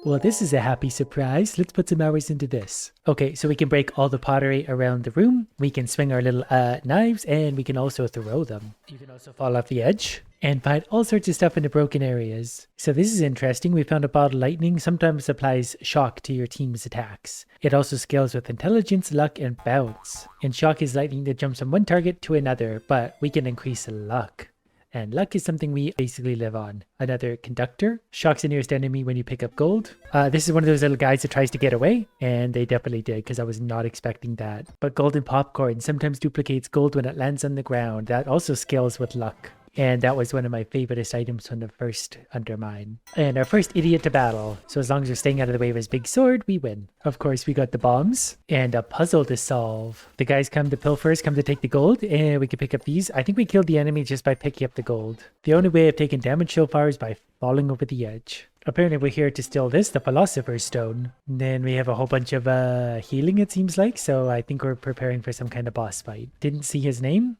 Well, this is a happy surprise. Let's put some hours into this. Okay, so we can break all the pottery around the room. We can swing our little knives, and we can also throw them. You can also fall off the edge and find all sorts of stuff in the broken areas. So this is interesting. We found a bottle of lightning sometimes applies shock to your team's attacks. It also scales with intelligence, luck, and bounce. And shock is lightning that jumps from one target to another, but we can increase luck. And luck is something we basically live on. Another conductor shocks the nearest enemy when you pick up gold. This is one of those little guys that tries to get away, and they definitely did because I was not expecting that. But golden popcorn sometimes duplicates gold when it lands on the ground. That also scales with luck. And that was one of my favorite items from the first Undermine. And our first idiot to battle. So as long as we're staying out of the way of his big sword, we win. Of course, we got the bombs and a puzzle to solve. The guys come to pilfers, come to take the gold, and we can pick up these. I think we killed the enemy just by picking up the gold. The only way I've taken damage so far is by falling over the edge. Apparently we're here to steal this, the Philosopher's Stone. And then we have a whole bunch of healing, it seems like. So I think we're preparing for some kind of boss fight. Didn't see his name.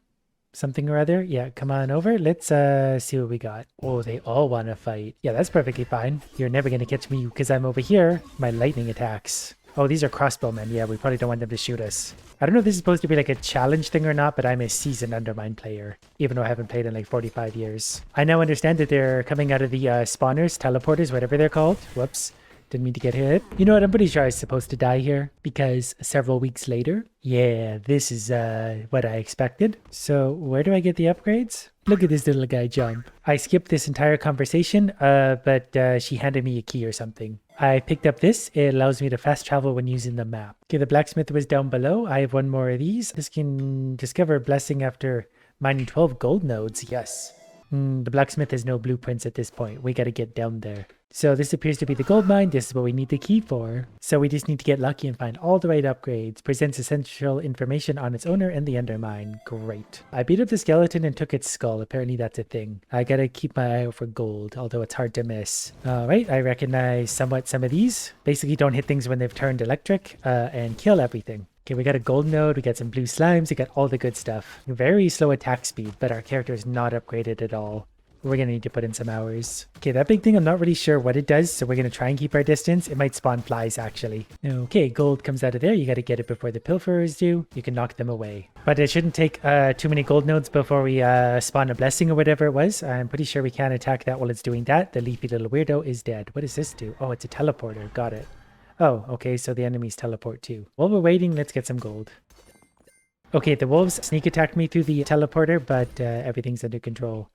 Something or other. Yeah, come on over. Let's see what we got. Oh, they all want to fight. Yeah, that's perfectly fine. You're never going to catch me because I'm over here. My lightning attacks. Oh, these are crossbowmen. Yeah, we probably don't want them to shoot us. I don't know if this is supposed to be like a challenge thing or not, but I'm a seasoned Undermine player, even though I haven't played in like 45 years. I now understand that they're coming out of the spawners, teleporters, whatever they're called. Whoops. Didn't mean to get hit. You know what? I'm pretty sure I was supposed to die here because several weeks later. Yeah, this is what I expected. So where do I get the upgrades? Look at this little guy jump. I skipped this entire conversation, but she handed me a key or something. I picked up this. It allows me to fast travel when using the map. Okay, the blacksmith was down below. I have one more of these. This can discover a blessing after mining 12 gold nodes. Yes. The blacksmith has no blueprints at this point. We gotta get down there. So this appears to be the gold mine. This is what we need the key for. So we just need to get lucky and find all the right upgrades. Presents essential information on its owner and the Undermine. Great. I beat up the skeleton and took its skull. Apparently that's a thing. I gotta keep my eye out for gold, although it's hard to miss. Alright, I recognize somewhat some of these. Basically don't hit things when they've turned electric and kill everything. Okay, we got a gold node, we got some blue slimes, we got all the good stuff. Very slow attack speed, but our character is not upgraded at all. We're going to need to put in some hours. Okay, that big thing, I'm not really sure what it does, so we're going to try and keep our distance. It might spawn flies, actually. Okay, gold comes out of there. You got to get it before the pilferers do. You can knock them away. But it shouldn't take too many gold nodes before we spawn a blessing or whatever it was. I'm pretty sure we can't attack that while it's doing that. The leafy little weirdo is dead. What does this do? Oh, it's a teleporter. Got it. Oh, okay, so the enemies teleport too. While we're waiting, let's get some gold. Okay, the wolves sneak attacked me through the teleporter, but everything's under control.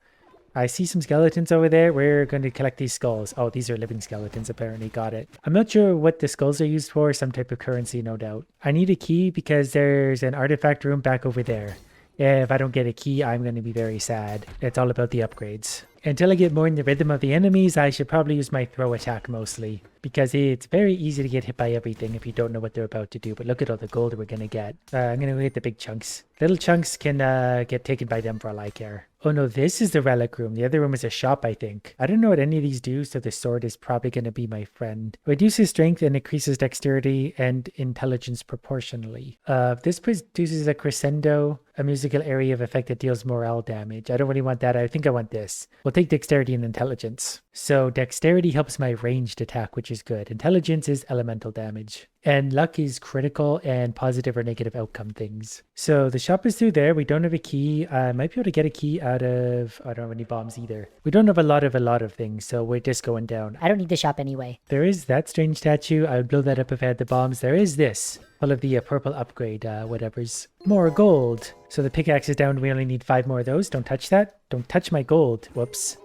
I see some skeletons over there. We're going to collect these skulls. Oh, these are living skeletons, apparently. Got it. I'm not sure what the skulls are used for. Some type of currency, no doubt. I need a key because there's an artifact room back over there. If I don't get a key, I'm going to be very sad. It's all about the upgrades. Until I get more in the rhythm of the enemies, I should probably use my throw attack mostly. Because it's very easy to get hit by everything if you don't know what they're about to do. But look at all the gold we're going to get. I'm going to get the big chunks. Little chunks can get taken by them for all I care. Oh no, this is the relic room. The other room is a shop, I think. I don't know what any of these do, so the sword is probably going to be my friend. Reduces strength and increases dexterity and intelligence proportionally. This produces a crescendo, a musical area of effect that deals morale damage. I don't really want that. I think I want this. We'll take dexterity and intelligence. So dexterity helps my ranged attack, which is good. Intelligence is elemental damage. And luck is critical and positive or negative outcome things. So the shop is through there. We don't have a key. I might be able to get a key out of... I don't have any bombs either. We don't have a lot of things, so we're just going down. I don't need the shop anyway. There is that strange statue. I would blow that up if I had the bombs. There is this. Full of the purple upgrade, whatevers. More gold. So the pickaxe is down. We only need 5 more of those. Don't touch that. Don't touch my gold. Whoops.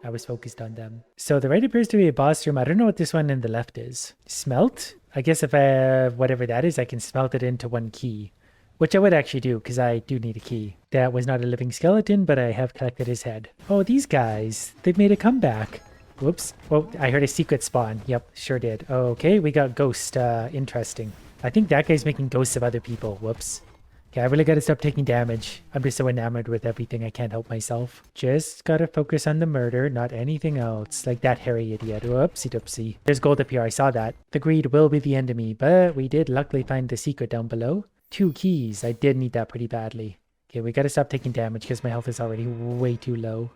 I was focused on them. So the right appears to be a boss room. I don't know what this one in the left is. Smelt? I guess if I have whatever that is, I can smelt it into one key. Which I would actually do, because I do need a key. That was not a living skeleton, but I have collected his head. Oh, these guys. They've made a comeback. Whoops. Oh, I heard a secret spawn. Yep, sure did. Okay, we got ghost. Interesting. I think that guy's making ghosts of other people. Whoops. Okay, I really gotta stop taking damage. I'm just so enamored with everything, I can't help myself. Just gotta focus on the murder, not anything else. Like that hairy idiot. Whoopsie doopsie. There's gold up here, I saw that. The greed will be the end of me, but we did luckily find the secret down below. 2 keys. I did need that pretty badly. Okay, we gotta stop taking damage because my health is already way too low.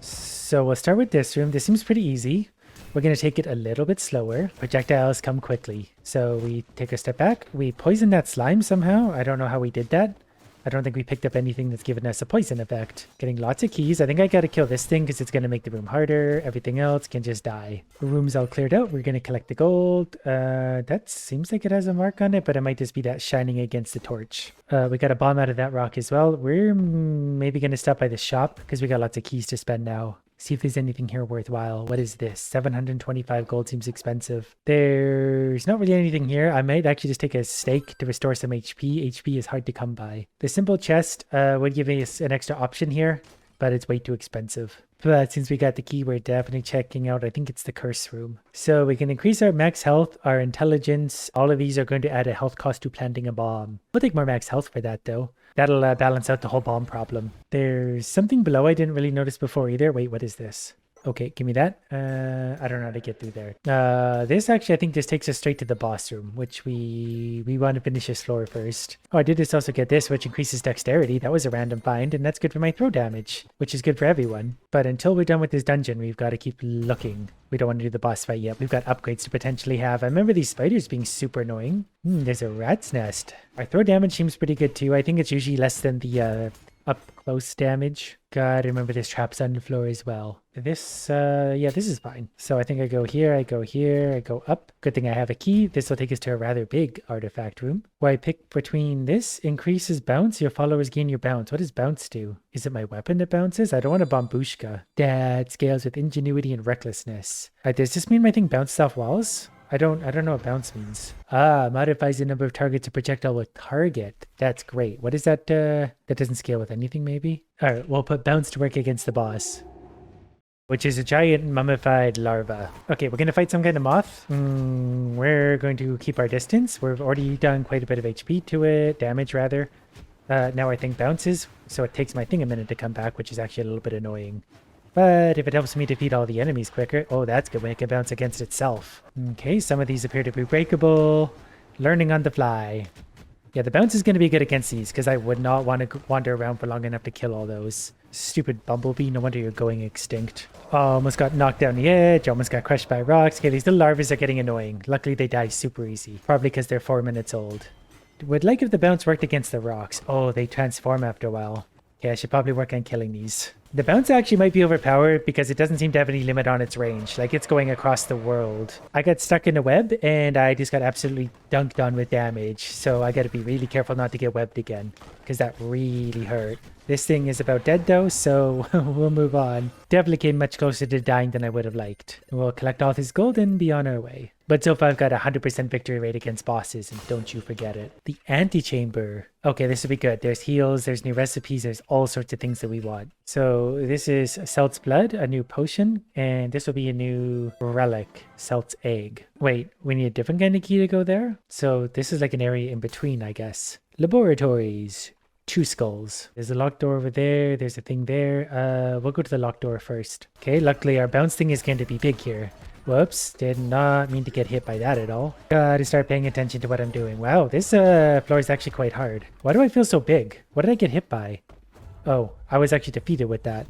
So we'll start with this room. This seems pretty easy. we're going to take it a little bit slower. Projectiles come quickly. So we take a step back. We poison that slime somehow. I don't know how we did that. I don't think we picked up anything that's given us a poison effect. Getting lots of keys. I think I got to kill this thing because it's going to make the room harder. Everything else can just die. The room's all cleared out. We're going to collect the gold. That seems like it has a mark on it, but it might just be that shining against the torch. We got a bomb out of that rock as well. We're maybe going to stop by the shop because we got lots of keys to spend now. See if there's anything here worthwhile. What is this? 725 gold seems expensive. There's not really anything here. I might actually just take a stake to restore some HP. HP is hard to come by. The simple chest would give us an extra option here, but it's way too expensive. But since we got the key, we're definitely checking out, I think it's the curse room. So we can increase our max health, our intelligence. All of these are going to add a health cost to planting a bomb. We'll take more max health for that though. That'll balance out the whole bomb problem. There's something below I didn't really notice before either. Wait, what is this? Okay, give me that. I don't know how to get through there. This actually, I think, just takes us straight to the boss room, which we want to finish this floor first. Oh, I did just also get this, which increases dexterity. That was a random find, and that's good for my throw damage, which is good for everyone. But until we're done with this dungeon, we've got to keep looking. We don't want to do the boss fight yet. We've got upgrades to potentially have. I remember these spiders being super annoying. There's a rat's nest. Our throw damage seems pretty good too. I think it's usually less than the up close damage. God, remember there's traps on the floor as well. This, yeah, this is fine. So I think I go here, I go here, I go up. Good thing I have a key. This will take us to a rather big artifact room. Where I pick between this, increases bounce. Your followers gain your bounce. What does bounce do? Is it my weapon that bounces? I don't want a bambushka. That scales with ingenuity and recklessness. Does this mean my thing bounces off walls? I don't know what bounce means. Modifies the number of targets a projectile will target. That's great. What is that? That doesn't scale with anything, maybe? All right, we'll put bounce to work against the boss, which is a giant mummified larva. Okay, we're going to fight some kind of moth. We're going to keep our distance. We've already done quite a bit of HP to it, damage rather. Now I think bounces, so it takes my thing a minute to come back, which is actually a little bit annoying. But if it helps me defeat all the enemies quicker, oh, that's good when it can bounce against itself. Okay, some of these appear to be breakable. Learning on the fly. Yeah, the bounce is going to be good against these because I would not want to wander around for long enough to kill all those. Stupid bumblebee, no wonder you're going extinct. Almost got knocked down the edge, almost got crushed by rocks. Okay, these little larvas are getting annoying. Luckily they die super easy, probably because they're 4 minutes old. Would like if the bounce worked against the rocks. Oh, they transform after a while. Okay, I should probably work on killing these. The bounce actually might be overpowered because it doesn't seem to have any limit on its range. Like, it's going across the world. I got stuck in a web and I just got absolutely dunked on with damage. So I got to be really careful not to get webbed again because that really hurt. This thing is about dead though, so we'll move on. Definitely came much closer to dying than I would have liked. We'll collect all this gold and be on our way. But so far I've got a 100% victory rate against bosses, and don't you forget it. The antechamber. Okay, this will be good. There's heals, there's new recipes, there's all sorts of things that we want. So this is Celt's blood, a new potion, and this will be a new relic, Celt's egg. Wait, we need a different kind of key to go there? So this is like an area in between, I guess. Laboratories. 2 skulls. There's a locked door over there. There's a thing there. We'll go to the locked door first. Okay, luckily our bounce thing is going to be big here. Whoops, did not mean to get hit by that at all. Gotta start paying attention to what I'm doing. Wow, this floor is actually quite hard. Why do I feel so big? What did I get hit by? Oh, I was actually defeated with that.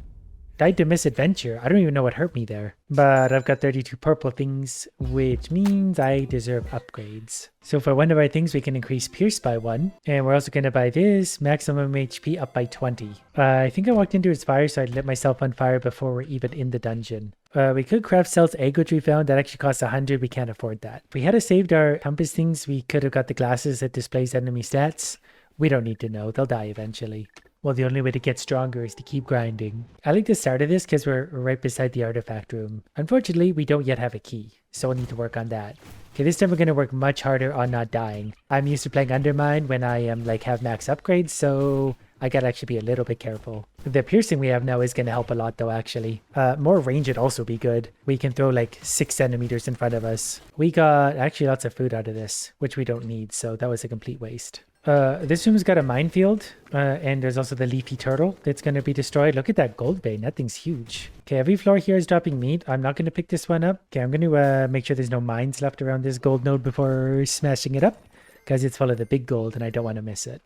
Died to misadventure. I don't even know what hurt me there. But I've got 32 purple things, which means I deserve upgrades. So for one of our things, we can increase Pierce by 1. And we're also going to buy this, maximum HP up by 20. I think I walked into its fire, so I lit myself on fire before we're even in the dungeon. We could craft Celt's egg, which we found. That actually costs 100. We can't afford that. If we had saved our compass things, we could have got the glasses that displays enemy stats. We don't need to know. They'll die eventually. Well, the only way to get stronger is to keep grinding. I like the start of this because we're right beside the artifact room. Unfortunately, we don't yet have a key, so we'll need to work on that. Okay, this time we're going to work much harder on not dying. I'm used to playing Undermine when I have max upgrades, so I gotta actually be a little bit careful. The piercing we have now is going to help a lot though, actually. More range would also be good. We can throw like 6 centimeters in front of us. We got actually lots of food out of this, which we don't need, so that was a complete waste. This room's got a minefield, and there's also the leafy turtle that's going to be destroyed. Look at that gold vein. That thing's huge. Okay, every floor here is dropping meat. I'm not going to pick this one up. Okay, I'm going to make sure there's no mines left around this gold node before smashing it up, because it's full of the big gold and I don't want to miss it.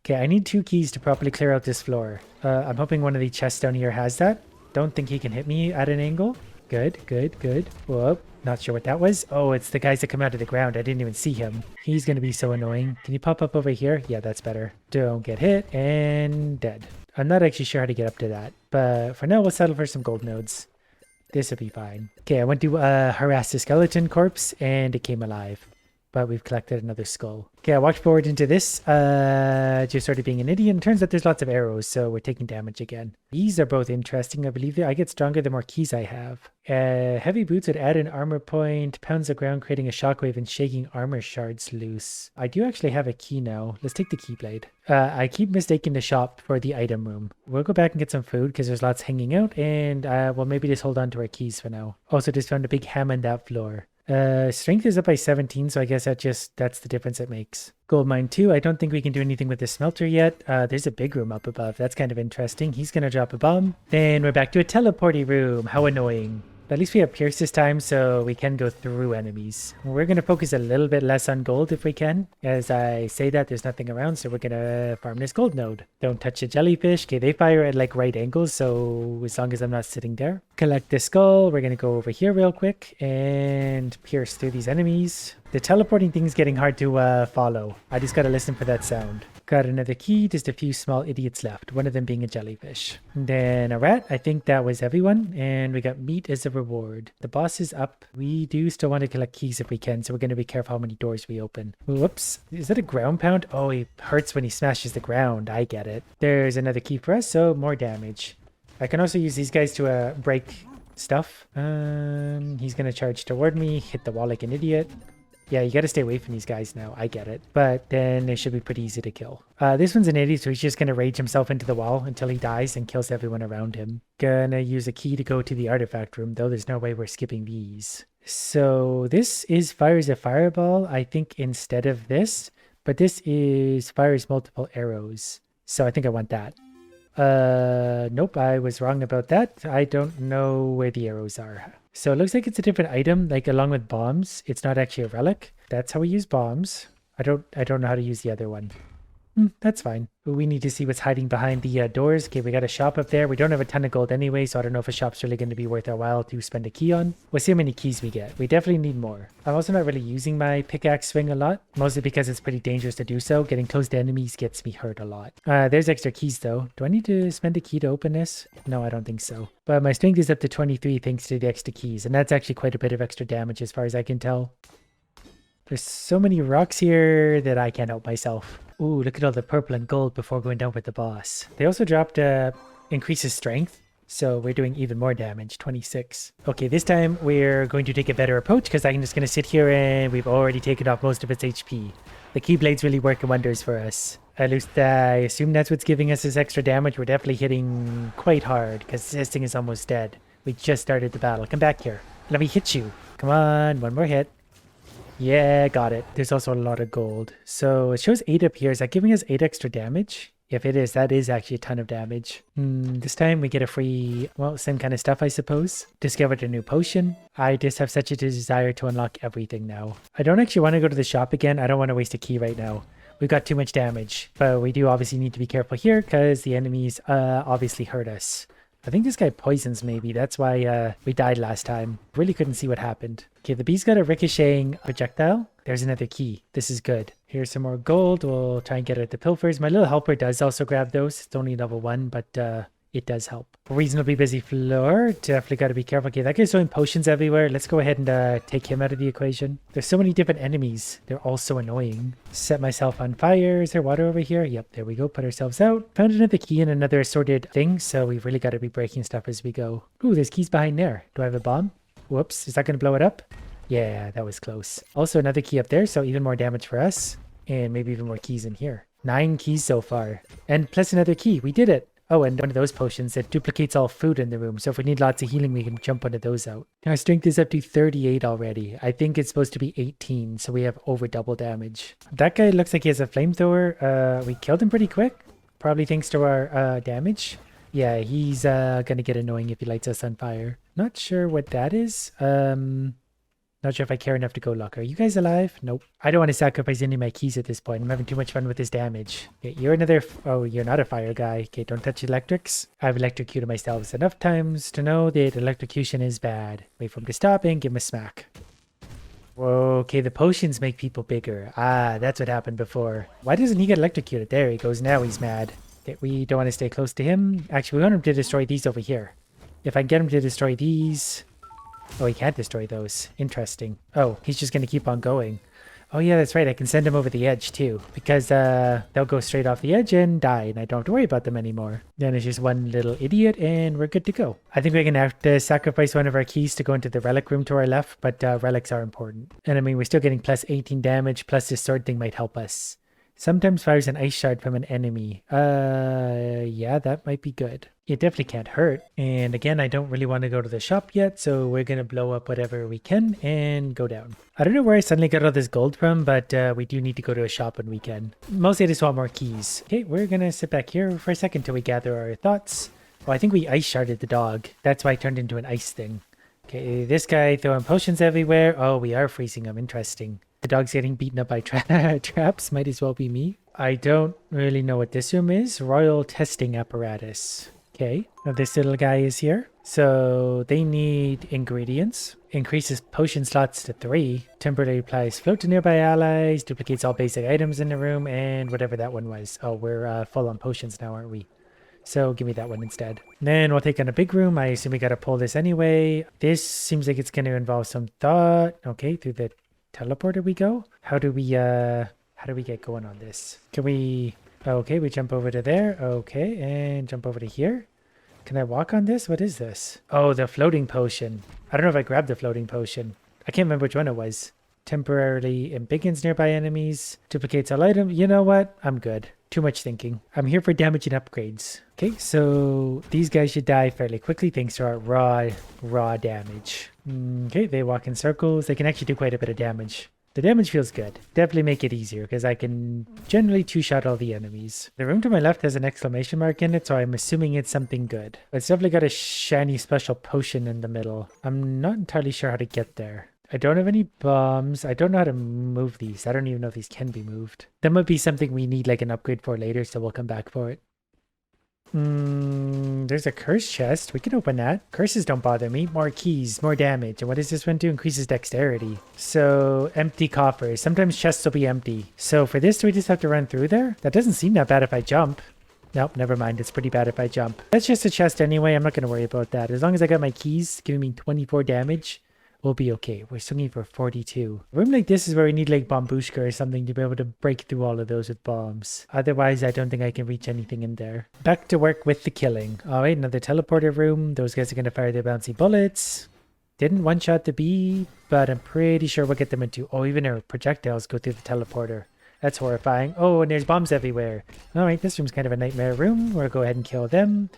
Okay, I need 2 keys to properly clear out this floor. I'm hoping one of the chests down here has that. Don't think he can hit me at an angle. Good, good, good. Whoop. Not sure what that was. Oh, it's the guys that come out of the ground. I didn't even see him. He's going to be so annoying. Can you pop up over here? Yeah, that's better. Don't get hit and dead. I'm not actually sure how to get up to that. But for now, we'll settle for some gold nodes. This will be fine. Okay, I went to harass the skeleton corpse and it came alive. But we've collected another skull. Okay, I walked forward into this, just sort of being an idiot. And turns out there's lots of arrows, so we're taking damage again. These are both interesting, I believe. I get stronger the more keys I have. Heavy boots would add an armor point, pounds the ground, creating a shockwave and shaking armor shards loose. I do actually have a key now. Let's take the keyblade. I keep mistaking the shop for the item room. We'll go back and get some food because there's lots hanging out, and well, maybe just hold on to our keys for now. Also, just found a big ham on that floor. Strength is up by 17, so I guess that's the difference it makes. Gold mine 2, I don't think we can do anything with the smelter yet. There's a big room up above. That's kind of interesting. He's gonna drop a bomb. Then we're back to a teleporty room. How annoying. But at least we have Pierce this time, so we can go through enemies. We're going to focus a little bit less on gold if we can. As I say that, there's nothing around, so we're going to farm this gold node. Don't touch the jellyfish. Okay, they fire at like right angles, so as long as I'm not sitting there. Collect the skull. We're going to go over here real quick and pierce through these enemies. The teleporting thing's getting hard to follow. I just got to listen for that sound. Got another key, just a few small idiots left, one of them being a jellyfish. And then a rat, I think that was everyone, and we got meat as a reward. The boss is up. We do still want to collect keys if we can, so we're going to be careful how many doors we open. Whoops, is that a ground pound? Oh, he hurts when he smashes the ground, I get it. There's another key for us, so more damage. I can also use these guys to break stuff. He's going to charge toward me, hit the wall like an idiot. Yeah, you gotta stay away from these guys now. I get it. But then they should be pretty easy to kill. This one's an idiot, so he's just gonna rage himself into the wall until he dies and kills everyone around him. Gonna use a key to go to the artifact room, though there's no way we're skipping these. So this is fires a fireball, I think, instead of this. But this is fires multiple arrows. So I think I want that. Nope, I was wrong about that. I don't know where the arrows are. So it looks like it's a different item, like along with bombs. It's not actually a relic. That's how we use bombs. I don't know how to use the other one. That's fine. We need to see what's hiding behind the doors. Okay, we got a shop up there. We don't have a ton of gold anyway, so I don't know if a shop's really going to be worth our while to spend a key on. We'll see how many keys we get. We definitely need more. I'm also not really using my pickaxe swing a lot, mostly because it's pretty dangerous to do so. Getting close to enemies gets me hurt a lot. There's extra keys though. Do I need to spend a key to open this? No, I don't think so. But my strength is up to 23 thanks to the extra keys, and that's actually quite a bit of extra damage as far as I can tell. There's so many rocks here that I can't help myself. Ooh, look at all the purple and gold before going down with the boss. They also dropped increases strength, so we're doing even more damage, 26. Okay, this time we're going to take a better approach because I'm just going to sit here and we've already taken off most of its HP. The Keyblade's really working wonders for us. At least I assume that's what's giving us this extra damage. We're definitely hitting quite hard because this thing is almost dead. We just started the battle. Come back here. Let me hit you. Come on, one more hit. Yeah, got it. There's also a lot of gold. So it shows 8 up here. Is that giving us 8 extra damage? If it is, that is actually a ton of damage. This time we get a free, well, same kind of stuff, I suppose. Discovered a new potion. I just have such a desire to unlock everything now. I don't actually want to go to the shop again. I don't want to waste a key right now. We've got too much damage. But we do obviously need to be careful here because the enemies obviously hurt us. I think this guy poisons maybe. That's why we died last time. Really couldn't see what happened. Okay, the bee's got a ricocheting projectile. There's another key. This is good. Here's some more gold. We'll try and get out the pilfers. My little helper does also grab those. It's only level 1, but it does help. Reasonably busy floor. Definitely got to be careful. Okay, that guy's throwing potions everywhere. Let's go ahead and take him out of the equation. There's so many different enemies. They're all so annoying. Set myself on fire. Is there water over here? Yep, there we go. Put ourselves out. Found another key and another assorted thing, so we've really got to be breaking stuff as we go. Ooh, there's keys behind there. Do I have a bomb? Whoops, is that going to blow it up? Yeah, that was close. Also another key up there, so even more damage for us. And maybe even more keys in here. 9 keys so far. And plus another key. We did it. Oh, and one of those potions that duplicates all food in the room. So if we need lots of healing, we can jump one of those out. Our strength is up to 38 already. I think it's supposed to be 18, so we have over double damage. That guy looks like he has a flamethrower. We killed him pretty quick. Probably thanks to our damage. Yeah, he's gonna get annoying if he lights us on fire. Not sure what that is. Not sure if I care enough to go look. Are you guys alive? Nope. I don't want to sacrifice any of my keys at this point. I'm having too much fun with this damage. Okay, you're another... Oh, you're not a fire guy. Okay, don't touch electrics. I've electrocuted myself enough times to know that electrocution is bad. Wait for him to stop and give him a smack. Whoa, okay, the potions make people bigger. Ah, that's what happened before. Why doesn't he get electrocuted? There he goes. Now he's mad. Okay, we don't want to stay close to him. Actually, we want him to destroy these over here. If I can get him to destroy these... Oh, he can't destroy those. Interesting. Oh, he's just going to keep on going. Oh, yeah, that's right. I can send him over the edge, too. Because they'll go straight off the edge and die, and I don't have to worry about them anymore. Then it's just one little idiot, and we're good to go. I think we're going to have to sacrifice one of our keys to go into the relic room to our left, but relics are important. And I mean, we're still getting plus 18 damage, plus this sword thing might help us. Sometimes fires an ice shard from an enemy. Yeah, that might be good. It definitely can't hurt. And again, I don't really want to go to the shop yet, so we're going to blow up whatever we can and go down. I don't know where I suddenly got all this gold from, but we do need to go to a shop when we can. Mostly I just want more keys. Okay, we're going to sit back here for a second till we gather our thoughts. Oh, I think we ice sharded the dog. That's why it turned into an ice thing. Okay, this guy throwing potions everywhere. Oh, we are freezing him. Interesting. The dog's getting beaten up by traps. Might as well be me. I don't really know what this room is. Royal testing apparatus. Okay. Now this little guy is here. So they need ingredients. Increases potion slots to 3. Temporarily applies float to nearby allies. Duplicates all basic items in the room. And whatever that one was. Oh, we're full on potions now, aren't we? So give me that one instead. Then we'll take on a big room. I assume we got to pull this anyway. This seems like it's going to involve some thought. Okay, through the teleporter we go. How do we get going on this? Can we... Okay, we jump over to there. Okay, and jump over to here. Can I walk on this? What is this? Oh, the floating potion. I don't know if I grabbed the floating potion. I can't remember which one it was. Temporarily embiggens nearby enemies. Duplicates all items. You know what? I'm good. Too much thinking. I'm here for damage and upgrades. Okay, so these guys should die fairly quickly thanks to our raw damage. Okay, they walk in circles. They can actually do quite a bit of damage. The damage feels good. Definitely make it easier because I can generally two-shot all the enemies. The room to my left has an exclamation mark in it, so I'm assuming it's something good. But it's definitely got a shiny special potion in the middle. I'm not entirely sure how to get there. I don't have any bombs. I don't know how to move these. I don't even know if these can be moved. That might be something we need like an upgrade for later, so we'll come back for it. There's a curse chest. We can open that. Curses don't bother me. More keys, more damage. And what does this one do? Increases dexterity. So empty coffers. Sometimes chests will be empty. So for this, do we just have to run through there? That doesn't seem that bad if I jump. Nope, never mind. It's pretty bad if I jump. That's just a chest anyway. I'm not going to worry about that. As long as I got my keys giving me 24 damage, we'll be okay. We're swinging for 42. A room like this is where we need like Bombushka or something to be able to break through all of those with bombs. Otherwise, I don't think I can reach anything in there. Back to work with the killing. All right, another teleporter room. Those guys are going to fire their bouncy bullets. Didn't one-shot the bee, but I'm pretty sure we'll get them into... Oh, even our projectiles go through the teleporter. That's horrifying. Oh, and there's bombs everywhere. All right, this room's kind of a nightmare room. We'll go ahead and kill them.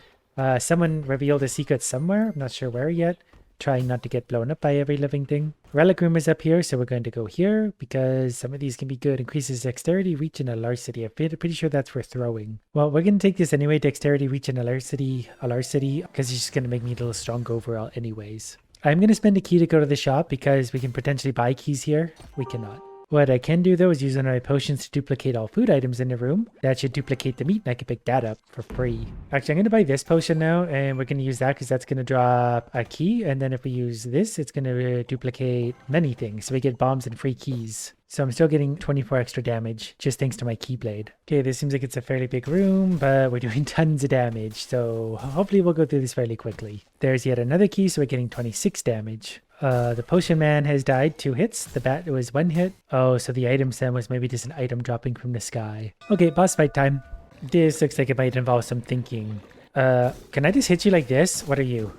Someone revealed a secret somewhere. I'm not sure where yet. Trying not to get blown up by every living thing. Relic room is up here, so we're going to go here because some of these can be good. Increases dexterity, reach, and alarcity. I'm pretty sure that's for throwing. Well, we're going to take this anyway. Dexterity, reach, and alarcity, because it's just going to make me a little stronger overall anyways. I'm going to spend a key to go to the shop because we can potentially buy keys here. We cannot. What I can do though is use one of my potions to duplicate all food items in the room. That should duplicate the meat and I can pick that up for free. Actually, I'm going to buy this potion now and we're going to use that because that's going to drop a key. And then if we use this, it's going to duplicate many things. So we get bombs and free keys. So I'm still getting 24 extra damage just thanks to my keyblade. Okay, this seems like it's a fairly big room, but we're doing tons of damage. So hopefully we'll go through this fairly quickly. There's yet another key, so we're getting 26 damage. The potion man has died 2 hits. The bat was 1 hit. Oh, so the item stand was maybe just an item dropping from the sky. Okay, boss fight time. This looks like it might involve some thinking. Can I just hit you like this? What are you?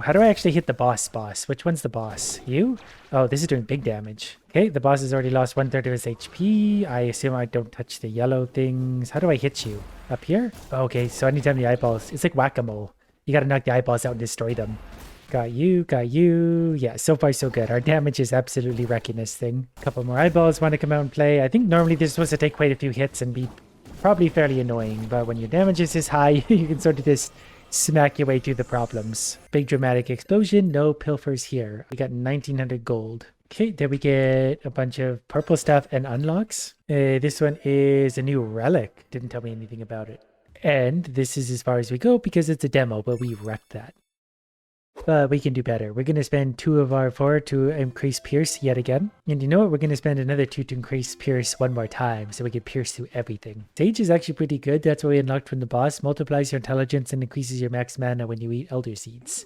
How do I actually hit the boss? Which one's the boss? You? Oh, this is doing big damage. Okay, the boss has already lost 1/3 of his HP. I assume I don't touch the yellow things. How do I hit you? Up here? Okay, so anytime the eyeballs... It's like whack-a-mole. You gotta knock the eyeballs out and destroy them. Got you, got you. Yeah, so far so good. Our damage is absolutely wrecking this thing. A couple more eyeballs want to come out and play. I think normally this is supposed to take quite a few hits and be probably fairly annoying, but when your damage is this high, you can sort of just smack your way through the problems. Big dramatic explosion, no pilfers here. We got 1900 gold. Okay, then we get a bunch of purple stuff and unlocks. This one is a new relic. Didn't tell me anything about it. And this is as far as we go because it's a demo, but we wrecked that. But we can do better. We're going to spend 2 of our 4 to increase Pierce yet again. And you know what? We're going to spend another 2 to increase Pierce one more time so we can pierce through everything. Sage is actually pretty good. That's what we unlocked from the boss. Multiplies your intelligence and increases your max mana when you eat Elder Seeds.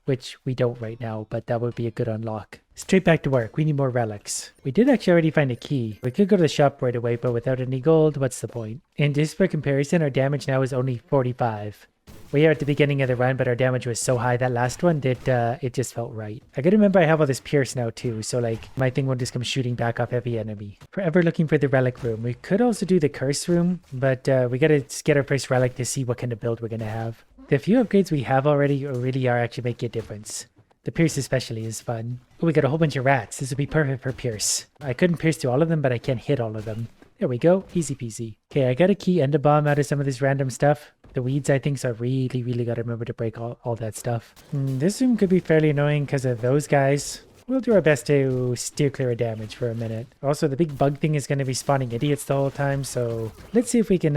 Which we don't right now, but that would be a good unlock. Straight back to work. We need more relics. We did actually already find a key. We could go to the shop right away, but without any gold, what's the point? And just for comparison, our damage now is only 45. We are at the beginning of the run, but our damage was so high that last one that it just felt right. I gotta remember I have all this Pierce now too, so like my thing won't just come shooting back off every enemy. Forever looking for the relic room. We could also do the curse room, but we gotta get our first relic to see what kind of build we're gonna have. The few upgrades we have already really are actually making a difference. The Pierce especially is fun. Oh, we got a whole bunch of rats. This would be perfect for Pierce. I couldn't pierce through all of them, but I can hit all of them. There we go. Easy peasy. Okay, I got a key and a bomb out of some of this random stuff. The weeds, I think, so I really gotta remember to break all that stuff. This room could be fairly annoying because of those guys. We'll do our best to steer clear of damage for a minute. Also, the big bug thing is going to be spawning idiots the whole time, so let's see if we can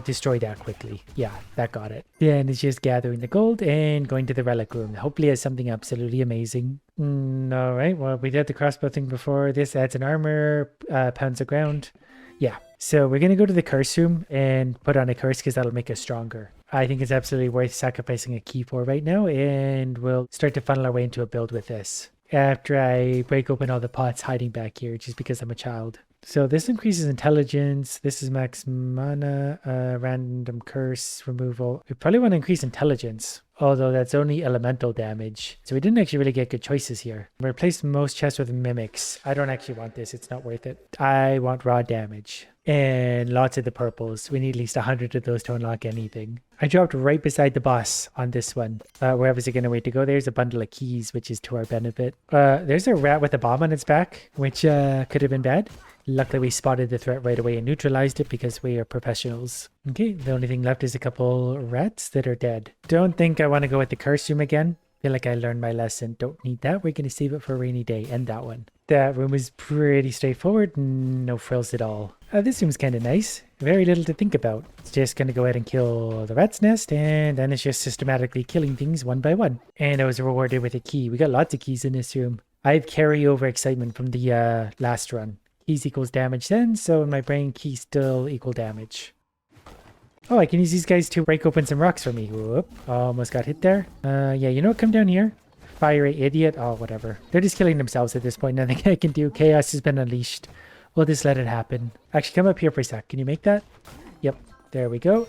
destroy that quickly. Yeah, that got it. Then it's just gathering the gold and going to the relic room. Hopefully it has something absolutely amazing. Alright, well, we did the crossbow thing before. This adds an armor, pounds of ground. Yeah, so we're going to go to the curse room and put on a curse because that'll make us stronger. I think it's absolutely worth sacrificing a key for right now, and we'll start to funnel our way into a build with this. After I break open all the pots hiding back here, just because I'm a child. So this increases intelligence. This is max mana, random curse removal. We probably want to increase intelligence, although that's only elemental damage. So we didn't actually really get good choices here. Replace most chests with mimics. I don't actually want this. It's not worth it. I want raw damage. And lots of the purples. We need at least 100 of those to unlock anything. I dropped right beside the boss on this one. Wherever's it going to wait to go? There's a bundle of keys, which is to our benefit. There's a rat with a bomb on its back, which could have been bad. Luckily, we spotted the threat right away and neutralized it because we are professionals. Okay, the only thing left is a couple rats that are dead. Don't think I want to go with the curse room again. Feel like I learned my lesson. Don't need that. We're going to save it for a rainy day. And that one. That room is pretty straightforward. No frills at all. This room's kind of nice. Very little to think about. It's just going to go ahead and kill the rat's nest, and then it's just systematically killing things one by one. And I was rewarded with a key. We got lots of keys in this room. I have carryover excitement from the last run. Keys equals damage then, so in my brain, keys still equal damage. Oh, I can use these guys to break open some rocks for me. Whoop, almost got hit there. Yeah, you know what? Come down here. Fire idiot. Oh, whatever. They're just killing themselves at this point. Nothing I can do. Chaos has been unleashed. We'll just let it happen. Actually, come up here for a sec. Can you make that? Yep. There we go.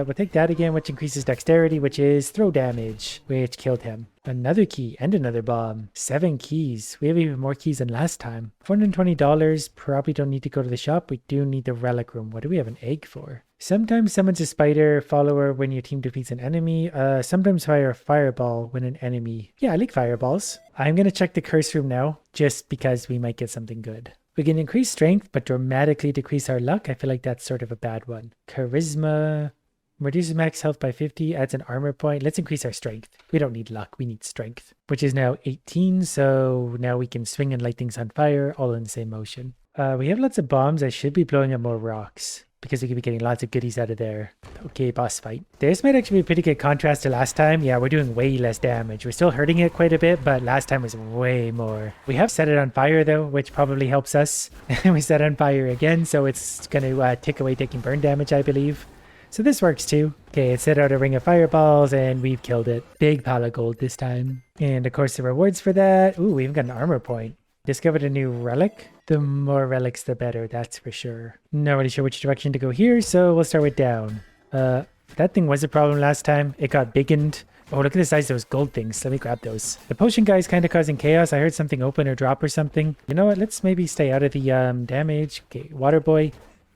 We'll take that again, which increases dexterity, which is throw damage, which killed him. Another key and another bomb. 7 keys. We have even more keys than last time. $420. Probably don't need to go to the shop. We do need the relic room. What do we have an egg for? Sometimes summons a spider follower when your team defeats an enemy. Sometimes fire a fireball when an enemy... Yeah, I like fireballs. I'm going to check the curse room now, just because we might get something good. We can increase strength, but dramatically decrease our luck. I feel like that's sort of a bad one. Charisma. Reduces max health by 50. Adds an armor point. Let's increase our strength. We don't need luck. We need strength. Which is now 18. So now we can swing and light things on fire all in the same motion. We have lots of bombs. I should be blowing up more rocks, because we could be getting lots of goodies out of there. Okay, boss fight. This might actually be a pretty good contrast to last time. Yeah, we're doing way less damage. We're still hurting it quite a bit, but last time was way more. We have set it on fire though, which probably helps us. We set it on fire again, so it's going to tick away taking burn damage, I believe. So this works too. Okay, it set out a ring of fireballs and we've killed it. Big pile of gold this time. And of course the rewards for that. Ooh, we even got an armor point. Discovered a new relic. The more relics, the better, that's for sure. Not really sure which direction to go here, so we'll start with down. That thing was a problem last time. It got biggened. Oh, look at the size of those gold things. Let me grab those. The potion guy is kind of causing chaos. I heard something open or drop or something. You know what? Let's maybe stay out of the damage. Okay, water boy.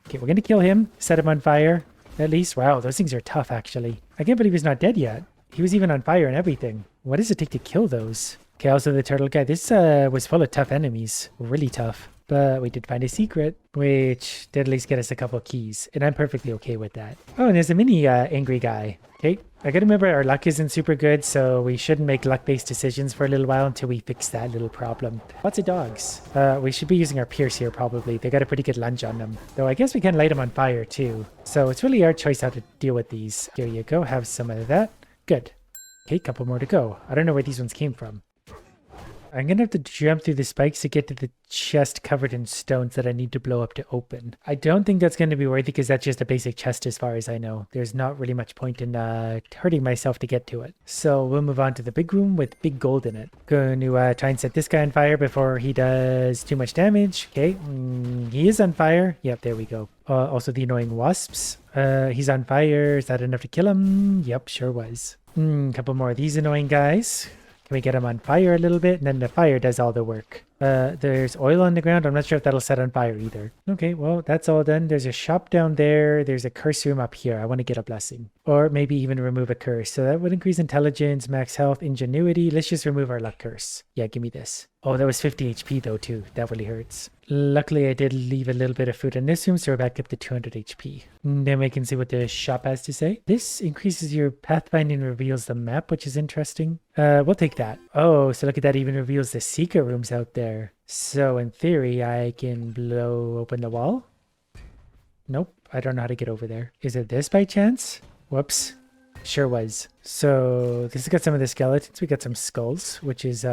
Okay, we're going to kill him. Set him on fire. At least. Wow, those things are tough, actually. I can't believe he's not dead yet. He was even on fire and everything. What does it take to kill those? Okay, also the turtle guy. This was full of tough enemies. Really tough. But we did find a secret, which did at least get us a couple keys, and I'm perfectly okay with that. Oh, and there's a mini angry guy. Okay, I gotta remember our luck isn't super good, so we shouldn't make luck-based decisions for a little while until we fix that little problem. Lots of dogs. We should be using our Pierce here probably. They got a pretty good lunge on them. Though I guess we can light them on fire too. So it's really our choice how to deal with these. Here you go, have some of that. Good. Okay, couple more to go. I don't know where these ones came from. I'm gonna have to jump through the spikes to get to the chest covered in stones that I need to blow up to open. I don't think that's gonna be worthy because that's just a basic chest as far as I know. There's not really much point in hurting myself to get to it. So we'll move on to the big room with big gold in it. Going to try and set this guy on fire before he does too much damage. Okay, he is on fire. Yep, there we go. Also the annoying wasps. He's on fire. Is that enough to kill him? Yep, sure was. Couple more of these annoying guys. Can we get them on fire a little bit? And then the fire does all the work. There's oil on the ground. I'm not sure if that'll set on fire either. Okay, well, that's all done. There's a shop down there. There's a curse room up here. I want to get a blessing. Or maybe even remove a curse. So that would increase intelligence, max health, ingenuity. Let's just remove our luck curse. Yeah, give me this. Oh, that was 50 HP though too. That really hurts. Luckily, I did leave a little bit of food in this room, so we're back up to 200 HP. Then we can see what the shop has to say. This increases your pathfinding and reveals the map, which is interesting. We'll take that. Oh, so look at that. Even reveals the secret rooms out there. So in theory, I can blow open the wall. Nope, I don't know how to get over there. Is it this by chance? Whoops. Sure was. So this has got some of the skeletons. We got some skulls, which is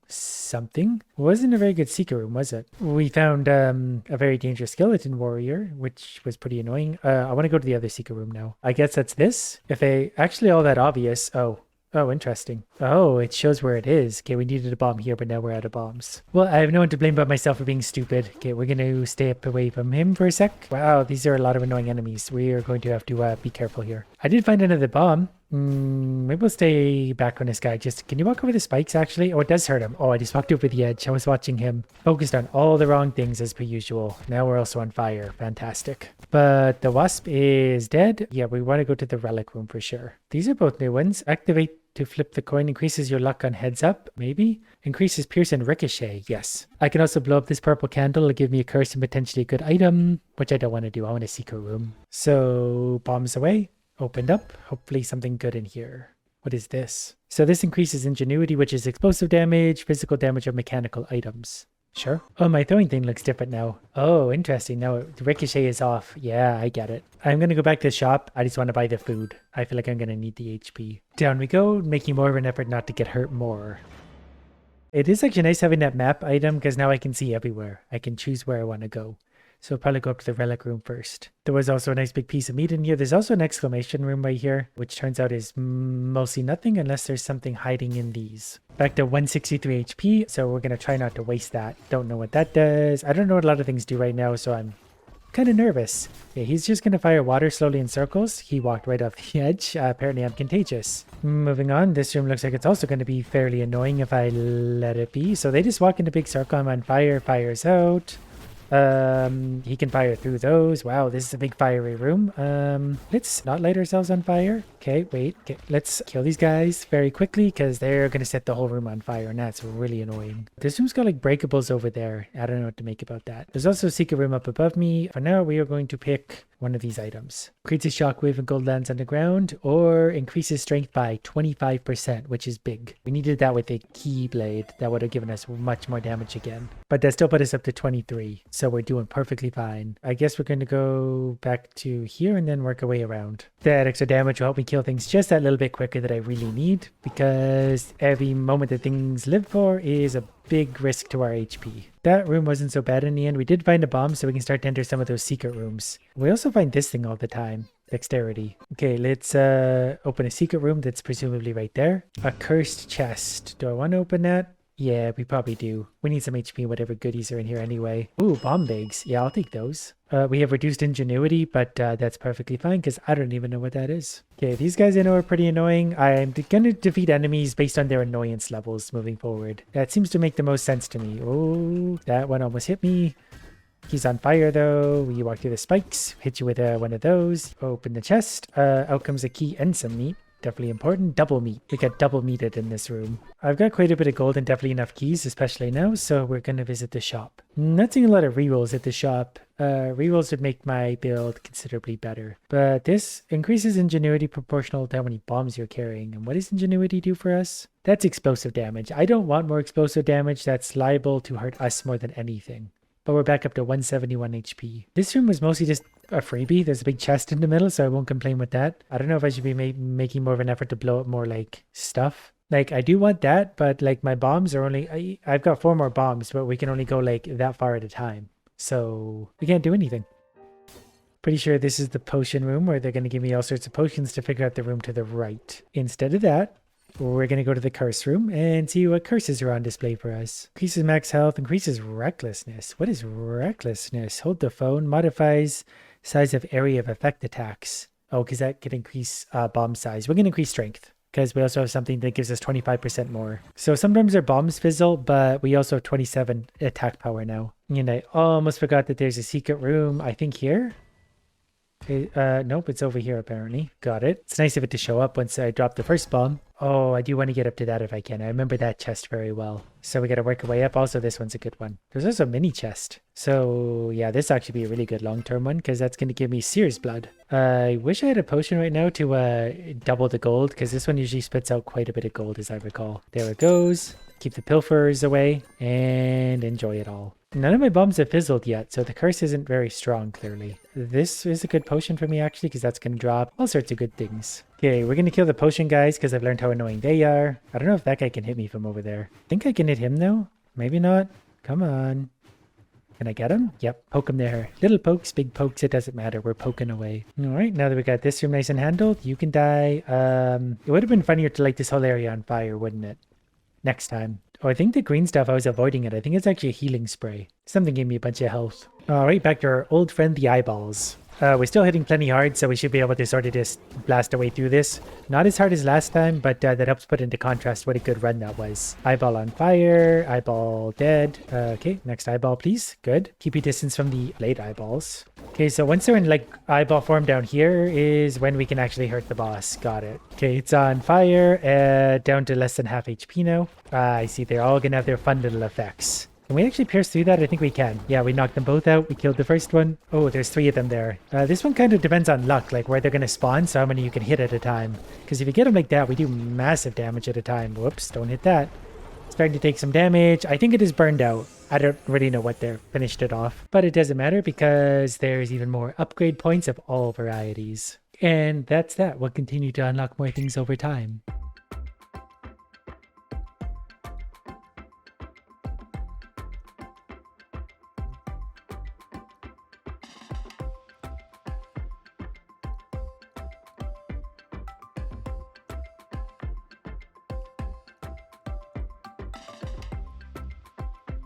something. Wasn't a very good secret room, was it? We found a very dangerous skeleton warrior, which was pretty annoying. I want to go to the other secret room now. I guess that's this. If they actually all that obvious. Oh, interesting. Oh, it shows where it is. Okay, we needed a bomb here, but now we're out of bombs. Well, I have no one to blame but myself for being stupid. Okay, we're going to stay up away from him for a sec. Wow, these are a lot of annoying enemies. We are going to have to be careful here. I did find another bomb. Maybe we'll stay back on this guy. Just, can you walk over the spikes actually? Oh, it does hurt him. Oh, I just walked over the edge. I was watching him. Focused on all the wrong things as per usual. Now we're also on fire. Fantastic. But the wasp is dead. Yeah, we want to go to the relic room for sure. These are both new ones. Activate to flip the coin. Increases your luck on heads up. Maybe. Increases pierce and ricochet. Yes. I can also blow up this purple candle to give me a curse and potentially a good item, which I don't want to do. I want a secret room. So bombs away. Opened up. Hopefully something good in here. What is this? So this increases ingenuity, which is explosive damage, physical damage of mechanical items. Sure. Oh, my throwing thing looks different now. Oh, interesting. Now the ricochet is off. Yeah, I get it. I'm going to go back to the shop. I just want to buy the food. I feel like I'm going to need the HP. Down we go, making more of an effort not to get hurt more. It is actually nice having that map item because now I can see everywhere. I can choose where I want to go. So I'll probably go up to the relic room first. There was also a nice big piece of meat in here. There's also an exclamation room right here, which turns out is mostly nothing unless there's something hiding in these. Back to 163 HP, so we're going to try not to waste that. Don't know what that does. I don't know what a lot of things do right now, so I'm kind of nervous. Yeah, he's just going to fire water slowly in circles. He walked right off the edge. Apparently I'm contagious. Moving on, this room looks like it's also going to be fairly annoying if I let it be. So they just walk in a big circle. I'm on fire, fires out. He can fire through those. Wow, this is a big fiery room. Let's not light ourselves on fire. Okay, wait. Okay, let's kill these guys very quickly because they're going to set the whole room on fire and that's really annoying. This room's got like breakables over there. I don't know what to make about that. There's also a secret room up above me. For now, we are going to pick one of these items. Creates a shockwave and gold lands on the ground or increases strength by 25%, which is big. We needed that with a keyblade. That would have given us much more damage again. But that still put us up to 23. So we're doing perfectly fine. I guess we're going to go back to here and then work our way around. That extra damage will help me kill things just that little bit quicker that I really need because every moment that things live for is a big risk to our HP. That room wasn't so bad in the end. We did find a bomb so we can start to enter some of those secret rooms. We also find this thing all the time. Dexterity. Okay, let's open a secret room that's presumably right there. A cursed chest. Do I want to open that? Yeah, we probably do. We need some HP, whatever goodies are in here anyway. Ooh, bomb bags. Yeah, I'll take those. We have reduced ingenuity, but that's perfectly fine because I don't even know what that is. Okay, these guys I know are pretty annoying. I'm going to defeat enemies based on their annoyance levels moving forward. That seems to make the most sense to me. Oh, that one almost hit me. He's on fire though. You walk through the spikes. Hit you with one of those. Open the chest. Out comes a key and some meat. definitely important. Double meat. We got double meated in this room. I've got quite a bit of gold and definitely enough keys, especially now, so we're going to visit the shop. Not seeing a lot of rerolls at the shop. Rerolls would make my build considerably better. But this increases ingenuity proportional to how many bombs you're carrying. And what does ingenuity do for us? That's explosive damage. I don't want more explosive damage. That's liable to hurt us more than anything. But we're back up to 171 HP. This room was mostly just a freebie. There's a big chest in the middle, so I won't complain with that. I don't know if I should be making more of an effort to blow up more like stuff. Like I do want that, but like my bombs are only, I've got 4 more bombs, but we can only go like that far at a time. So we can't do anything. Pretty sure this is the potion room where they're going to give me all sorts of potions to figure out the room to the right. Instead of that, we're going to go to the curse room and see what curses are on display for us. Increases max health, increases recklessness. What is recklessness? Hold the phone, modifies size of area of effect attacks. Oh, because that can increase bomb size. We're going to increase strength because we also have something that gives us 25% more. So sometimes our bombs fizzle, but we also have 27 attack power now. And I almost forgot that there's a secret room, I think here. Nope, it's over here apparently. Got it. It's nice of it to show up once I drop the first bomb. Oh, I do want to get up to that if I can. I remember that chest very well. So we got to work our way up. Also, this one's a good one. There's also a mini chest. So yeah, this actually be a really good long-term one because that's going to give me Seer's Blood. I wish I had a potion right now to double the gold because this one usually spits out quite a bit of gold as I recall. There it goes. Keep the pilferers away and enjoy it all. None of my bombs have fizzled yet, so the curse isn't very strong, clearly. This is a good potion for me, actually, because that's going to drop all sorts of good things. Okay, we're going to kill the potion guys, because I've learned how annoying they are. I don't know if that guy can hit me from over there. I think I can hit him, though. Maybe not. Come on. Can I get him? Yep, poke him there. Little pokes, big pokes, it doesn't matter. We're poking away. All right, now that we got this room nice and handled, you can die. It would have been funnier to light this whole area on fire, wouldn't it? Next time. Oh, I think the green stuff, I was avoiding it. I think it's actually a healing spray. Something gave me a bunch of health. All right, back to our old friend, the eyeballs. We're still hitting plenty hard, so we should be able to sort of just blast our way through this. Not as hard as last time, but that helps put into contrast what a good run that was. Eyeball on fire, eyeball dead. Okay, next eyeball, please. Good. Keep your distance from the blade eyeballs. Okay, so once they're in like eyeball form down here is when we can actually hurt the boss. Got it. Okay, it's on fire, down to less than half HP now. I see they're all gonna have their fun little effects. Can we actually pierce through that? I think we can. Yeah, we knocked them both out. We killed the first one. Oh, there's 3 of them there. This one kind of depends on luck, like where they're going to spawn, so how many you can hit at a time. Because if you get them like that, we do massive damage at a time. Whoops, don't hit that. Starting to take some damage. I think it is burned out. I don't really know what they're finished it off. But it doesn't matter because there's even more upgrade points of all varieties. And that's that. We'll continue to unlock more things over time.